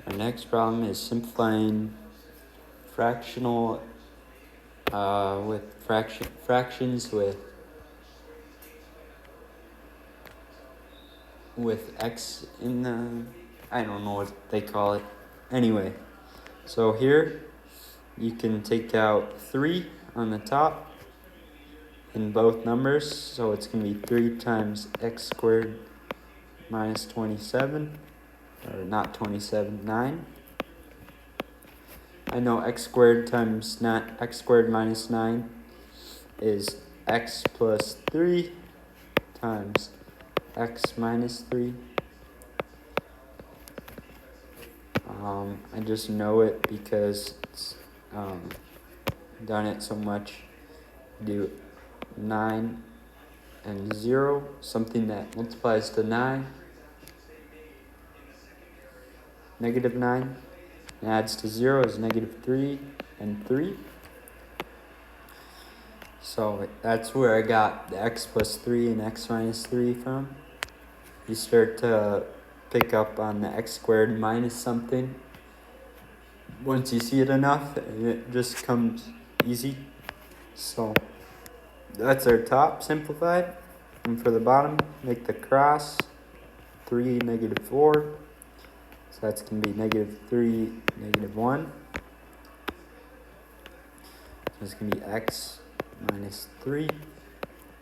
Our next problem is simplifying fractional with fractions with x in the, I don't know what they call it. Anyway, so here you can take out 3 on the top in both numbers, so it's going to be 3 times x squared minus 27, or not 27, 9. I know x squared times x squared minus 9 is x plus 3 times x minus 3. I just know it because it's done it so much. Do 9 and 0, something that multiplies to 9, negative 9, and adds to 0 is negative 3 and 3. So that's where I got the x plus 3 and x minus 3 from. You start to pick up on the x squared minus something. Once you see it enough, it just comes easy. So that's our top simplified. And for the bottom, make the cross 3, negative 4. So that's going to be negative 3, negative 1. So it's going to be x minus 3,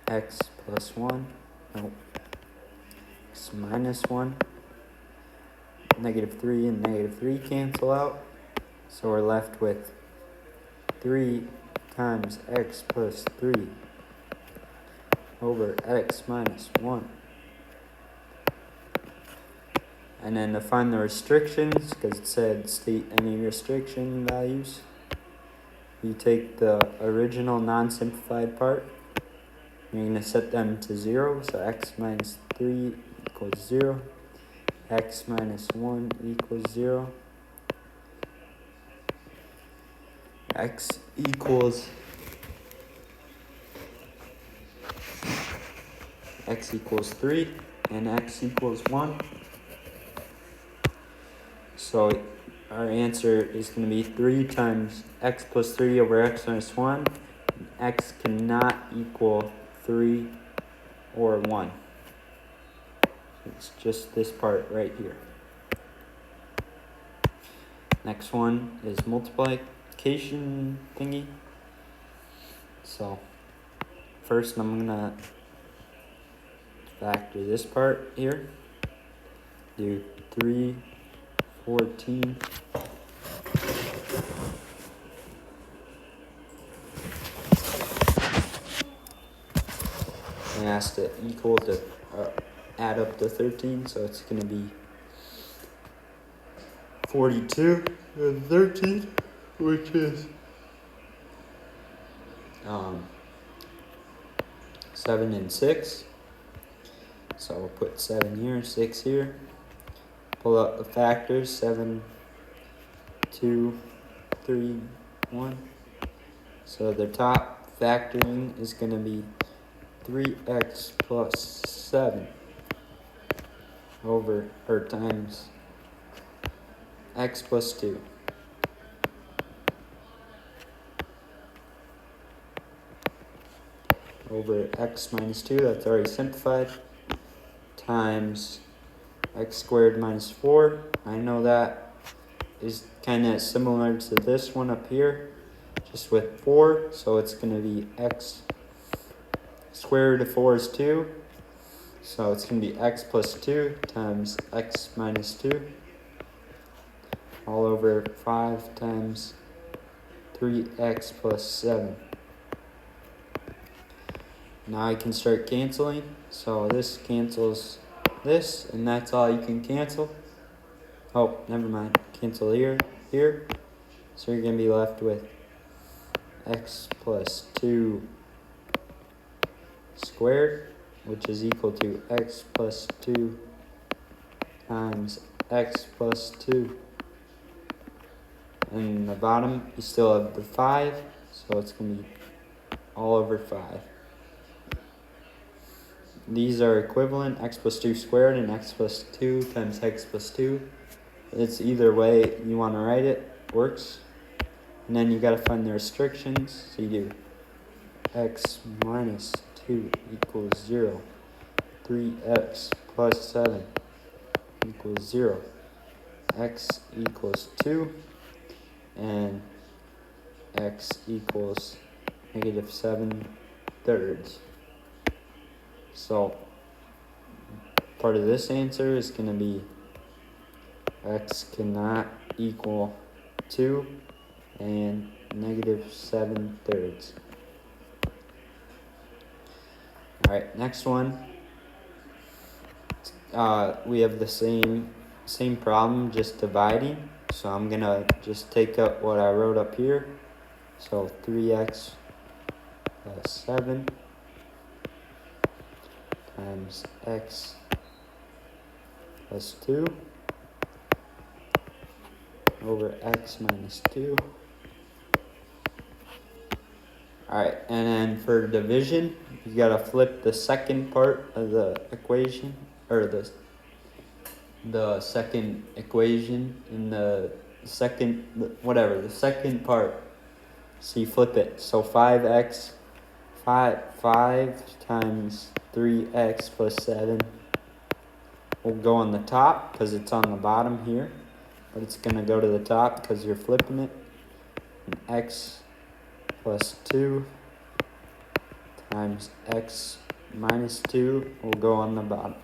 x plus 1, no, x minus 1. Negative 3 and negative 3 cancel out. So we're left with 3 times x plus 3 over x minus 1. And then to find the restrictions, because it said state any restriction values, you take the original non-simplified part, you're going to set them to 0, so x minus 3 equals 0, x minus 1 equals 0, x equals 3, and x equals 1. So our answer is going to be 3 times x plus 3 over x minus 1. X cannot equal 3 or 1. It's just this part right here. Next one is multiplication thingy. So first I'm going to factor this part here. Do 3, 14. And it has to equal to add up to 13, so it's going to be 42 and 13, which is 7 and 6. So we'll put 7 here, 6 here. Pull out the factors, 7, 2, 3, 1. So the top factoring is going to be 3x plus 7 over, or times x plus 2. Over x minus 2, that's already simplified, times x squared minus 4. I know that is kind of similar to this one up here, just with 4, so it's going to be x square root of 4 is 2, so it's going to be x plus 2 times x minus 2, all over 5 times 3x plus 7. Now I can start canceling, so this cancels this, and that's all you can cancel. Oh, never mind, cancel here, so you're going to be left with x plus 2 squared, which is equal to x plus 2 times x plus 2. And in the bottom, you still have the 5, so it's going to be all over 5. These are equivalent, x plus 2 squared and x plus 2 times x plus 2. It's either way you want to write it, works. And then you got to find the restrictions. So you do x minus 2 equals 0. 3x plus 7 equals 0. X equals 2. And x equals negative 7/3. So part of this answer is going to be x cannot equal 2 and negative 7/3. Alright, next one. We have the same problem, just dividing. So I'm going to just take up what I wrote up here. So 3x plus 7 times x plus 2 over x minus 2. Alright, and then for division, you gotta flip the second part of the equation, or the second equation in the second part. So you flip it. So 5 times 3x plus 7 will go on the top because it's on the bottom here. But it's going to go to the top because you're flipping it. And x plus 2 times x minus 2 will go on the bottom.